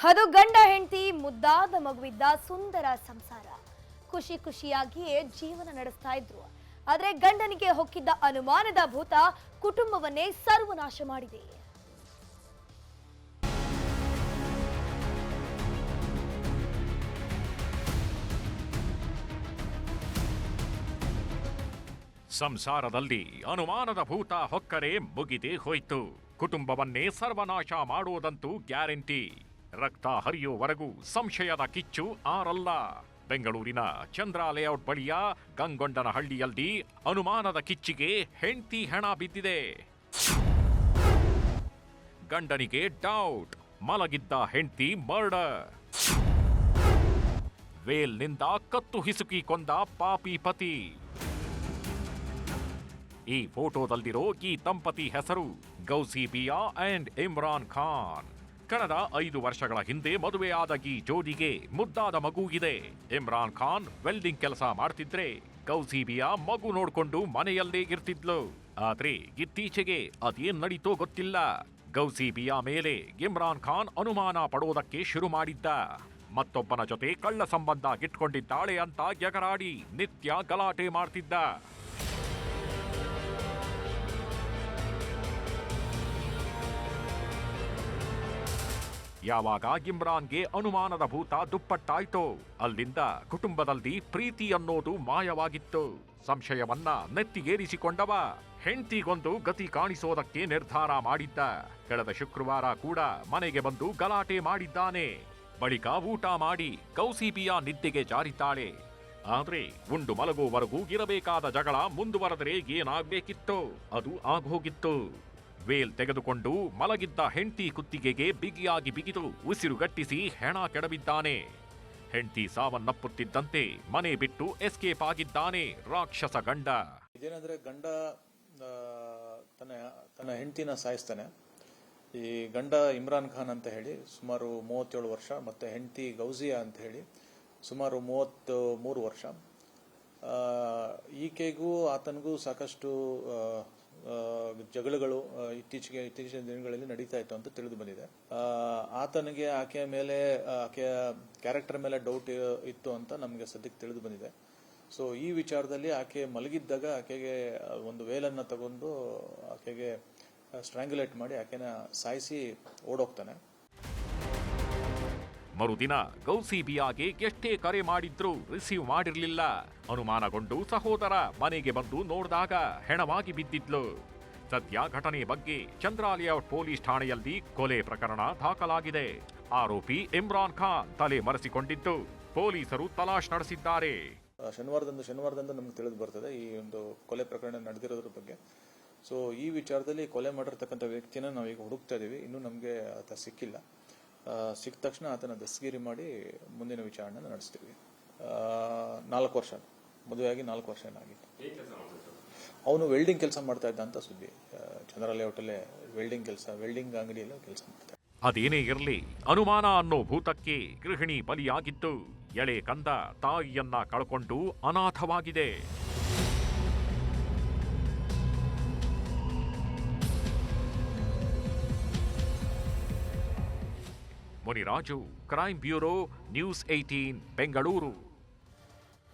ಅದು ಗಂಡ ಹೆಂಡತಿ ಮುದ್ದಾದ ಮಗುವಿದ್ದ ಸುಂದರ ಸಂಸಾರ. ಖುಷಿ ಖುಷಿಯಾಗಿಯೇ ಜೀವನ ನಡೆಸ್ತಾ ಇದ್ರು. ಆದ್ರೆ ಗಂಡನಿಗೆ ಹೊಕ್ಕಿದ್ದ ಅನುಮಾನದ ಭೂತ ಕುಟುಂಬವನ್ನೇ ಸರ್ವನಾಶ ಮಾಡಿದೆ. ಸಂಸಾರದಲ್ಲಿ ಅನುಮಾನದ ಭೂತ ಹೊಕ್ಕರೆ ಮುಗಿದೇ ಹೋಯ್ತು. ಕುಟುಂಬವನ್ನೇ ಸರ್ವನಾಶ ಮಾಡೋದಂತೂ ಗ್ಯಾರಂಟಿ. ರಕ್ತ ಹರಿಯುವವರೆಗೂ ಸಂಶಯದ ಕಿಚ್ಚು ಆರಲ್ಲ. ಬೆಂಗಳೂರಿನ ಚಂದ್ರ ಲೇಔಟ್ ಬಳಿಯ ಗಂಗೊಂಡನಹಳ್ಳಿಯಲ್ಲಿ ಅನುಮಾನದ ಕಿಚ್ಚಿಗೆ ಹೆಂಡತಿ ಹೆಣ ಬಿದ್ದಿದೆ. ಗಂಡನಿಗೆ ಡೌಟ್, ಮಲಗಿದ್ದ ಹೆಂಡತಿ ಮರ್ಡರ್. ವೇಲ್ನಿಂದ ಕತ್ತು ಹಿಸುಕಿ ಕೊಂದ ಪಾಪಿ ಪತಿ. ಈ ಫೋಟೋದಲ್ಲಿರೋ ಈ ದಂಪತಿ ಹೆಸರು ಗೌಸಿಬಿಯಾ ಅಂಡ್ ಇಮ್ರಾನ್ ಖಾನ್. ಕಳೆದ 5 ವರ್ಷಗಳ ಹಿಂದೆ ಮದುವೆಯಾದ ಈ ಜೋಡಿಗೆ ಮುದ್ದಾದ ಮಗು ಇದೆ. ಇಮ್ರಾನ್ ಖಾನ್ ವೆಲ್ಡಿಂಗ್ ಕೆಲಸ ಮಾಡ್ತಿದ್ರೆ ಗೌಸಿಬಿಯಾ ಮಗು ನೋಡ್ಕೊಂಡು ಮನೆಯಲ್ಲೇ ಇರ್ತಿದ್ಲು. ಆದ್ರೆ ಇತ್ತೀಚೆಗೆ ಅದೇನ್ ನಡೀತೋ ಗೊತ್ತಿಲ್ಲ. ಗೌಸಿಬಿಯಾ ಮೇಲೆ ಇಮ್ರಾನ್ ಖಾನ್ ಅನುಮಾನ ಪಡೋದಕ್ಕೆ ಶುರು ಮಾಡಿದ್ದ. ಮತ್ತೊಬ್ಬನ ಜೊತೆ ಕಳ್ಳ ಸಂಬಂಧ ಇಟ್ಕೊಂಡಿದ್ದಾಳೆ ಅಂತ ಎಗರಾಡಿ ನಿತ್ಯ ಗಲಾಟೆ ಮಾಡ್ತಿದ್ದ. ಯಾವಾಗ ಇಮ್ರಾನ್ಗೆ ಅನುಮಾನದ ಭೂತ ದುಪ್ಪಟ್ಟಾಯ್ತೋ ಅಲ್ಲಿಂದ ಕುಟುಂಬದಲ್ಲಿ ಪ್ರೀತಿ ಅನ್ನೋದು ಮಾಯವಾಗಿತ್ತು. ಸಂಶಯವನ್ನ ನೆತ್ತಿಗೇರಿಸಿಕೊಂಡವ ಹೆಂಡತಿಗೊಂದು ಗತಿ ಕಾಣಿಸೋದಕ್ಕೆ ನಿರ್ಧಾರ ಮಾಡಿದ್ದ. ಕಳೆದ ಶುಕ್ರವಾರ ಕೂಡ ಮನೆಗೆ ಬಂದು ಗಲಾಟೆ ಮಾಡಿದ್ದಾನೆ. ಬಳಿಕ ಊಟ ಮಾಡಿ ಗೌಸಿಬಿಯಾ ನಿದ್ದೆಗೆ ಜಾರಿದ್ದಾಳೆ. ಆದ್ರೆ ಉಂಡು ಮಲಗುವವರೆಗೂ ಇರಬೇಕಾದ ಜಗಳ ಮುಂದುವರೆದರೆ ಏನಾಗ್ಬೇಕಿತ್ತೋ ಅದು ಆಗೋಗಿತ್ತು. ವೇಲ್ ತೆಗೆದುಕೊಂಡು ಮಲಗಿದ್ದ ಹೆಂಡತಿ ಕುತ್ತಿಗೆಗೆ ಬಿಗಿಯಾಗಿ ಬಿಗಿದು ಉಸಿರುಗಟ್ಟಿಸಿ ಹೆಣ ಕೆಡವಿದ್ದಾನೆ. ಹೆಂಡತಿ ಸಾವನ್ನಪ್ಪುತ್ತಿದ್ದಂತೆ ಮನೆ ಬಿಟ್ಟು ಎಸ್ಕೇಪ್ ಆಗಿದ್ದಾನೆ ರಾಕ್ಷಸ ಗಂಡ. ಇದೇನಂದ್ರೆ ಗಂಡ ತನ್ನ ಹೆಂಡತಿನ ಸಾಯಿಸ್ತಾನೆ. ಈ ಗಂಡ ಇಮ್ರಾನ್ ಖಾನ್ ಅಂತ ಹೇಳಿ ಸುಮಾರು 37 ವರ್ಷ, ಮತ್ತೆ ಹೆಂಡತಿ ಗೌಸಿಯಾ ಅಂತ ಹೇಳಿ ಸುಮಾರು 33 ವರ್ಷ. ಈಕೆಗೂ ಆತನಿಗೂ ಸಾಕಷ್ಟು ಜಗಳಗಳು ಇತ್ತೀಚಿನ ದಿನಗಳಲ್ಲಿ ನಡೀತಾ ಇತ್ತು ಅಂತ ತಿಳಿದು ಬಂದಿದೆ. ಆತನಿಗೆ ಆಕೆಯ ಮೇಲೆ, ಆಕೆಯ ಕ್ಯಾರೆಕ್ಟರ್ ಮೇಲೆ ಡೌಟ್ ಇತ್ತು ಅಂತ ನಮಗೆ ಸದ್ಯಕ್ಕೆ ತಿಳಿದು ಬಂದಿದೆ. ಸೊ ಈ ವಿಚಾರದಲ್ಲಿ ಆಕೆ ಮಲಗಿದ್ದಾಗ ಆಕೆಗೆ ಒಂದು ವೇಲನ್ನ ತಗೊಂಡು ಆಕೆಗೆ ಸ್ಟ್ರಾಂಗ್ಯುಲೇಟ್ ಮಾಡಿ ಆಕೆನ ಸಾಯಿಸಿ ಓಡೋಗ್ತಾನೆ. ಮರುದಿನ ಗೌಸಿಬಿಯಾಗೆ ಎಷ್ಟೇ ಕರೆ ಮಾಡಿದ್ರೂ ರಿಸೀವ್ ಮಾಡಿರ್ಲಿಲ್ಲ. ಅನುಮಾನಗೊಂಡು ಸಹೋದರ ಮನೆಗೆ ಬಂದು ನೋಡಿದಾಗ ಹೆಣವಾಗಿ ಬಿದ್ದಿದ್ಲು. ಸದ್ಯ ಘಟನೆ ಬಗ್ಗೆ ಚಂದ್ರ ಲೇಔಟ್ ಪೊಲೀಸ್ ಠಾಣೆಯಲ್ಲಿ ಕೊಲೆ ಪ್ರಕರಣ ದಾಖಲಾಗಿದೆ. ಆರೋಪಿ ಇಮ್ರಾನ್ ಖಾನ್ ತಲೆ ಮರೆಸಿಕೊಂಡಿದ್ದು ಪೊಲೀಸರು ತಲಾಶ್ ನಡೆಸಿದ್ದಾರೆ. ಶನಿವಾರದಂದು ನಮ್ಗೆ ತಿಳಿದು ಬರ್ತದೆ ಈ ಒಂದು ಕೊಲೆ ಪ್ರಕರಣ ನಡೆದಿರೋದ್ರ ಬಗ್ಗೆ. ಸೊ ಈ ವಿಚಾರದಲ್ಲಿ ಕೊಲೆ ಮಾಡಿರ್ತಕ್ಕಂಥ ವ್ಯಕ್ತಿನ ನಾವೀಗ ಹುಡುಕ್ತಾ ಇದೀವಿ. ಇನ್ನೂ ನಮಗೆ ಆತ ಸಿಕ್ಕಿಲ್ಲ. ಸಿಕ್ಕ ತಕ್ಷಣ ಆತನ ದಸ್ತಗಿರಿ ಮಾಡಿ ಮುಂದಿನ ವಿಚಾರಣೆ ನಡೆಸ್ತೀವಿ. 4 ವರ್ಷ ಮದುವೆಯಾಗಿ 4 ವರ್ಷ ಏನಾಗಿತ್ತು. ಅವನು ವೆಲ್ಡಿಂಗ್ ಕೆಲಸ ಮಾಡ್ತಾ ಇದ್ದ ಅಂತ ಸುದ್ದಿ. ಚಂದ್ರ ಲೇಔಟಲ್ಲೇ ವೆಲ್ಡಿಂಗ್ ಅಂಗಡಿಯಲ್ಲೇ ಕೆಲಸ ಮಾಡ್ತಾ. ಅದೇನೇ ಇರಲಿ, ಅನುಮಾನ ಅನ್ನೋ ಭೂತಕ್ಕೆ ಗೃಹಿಣಿ ಬಲಿಯಾಗಿದ್ದು ಎಳೆ ಕಂದ ತಾಯಿಯನ್ನ ಕಳ್ಕೊಂಡು ಅನಾಥವಾಗಿದೆ. Muniraju, crime bureau, news 18 Bengaluru.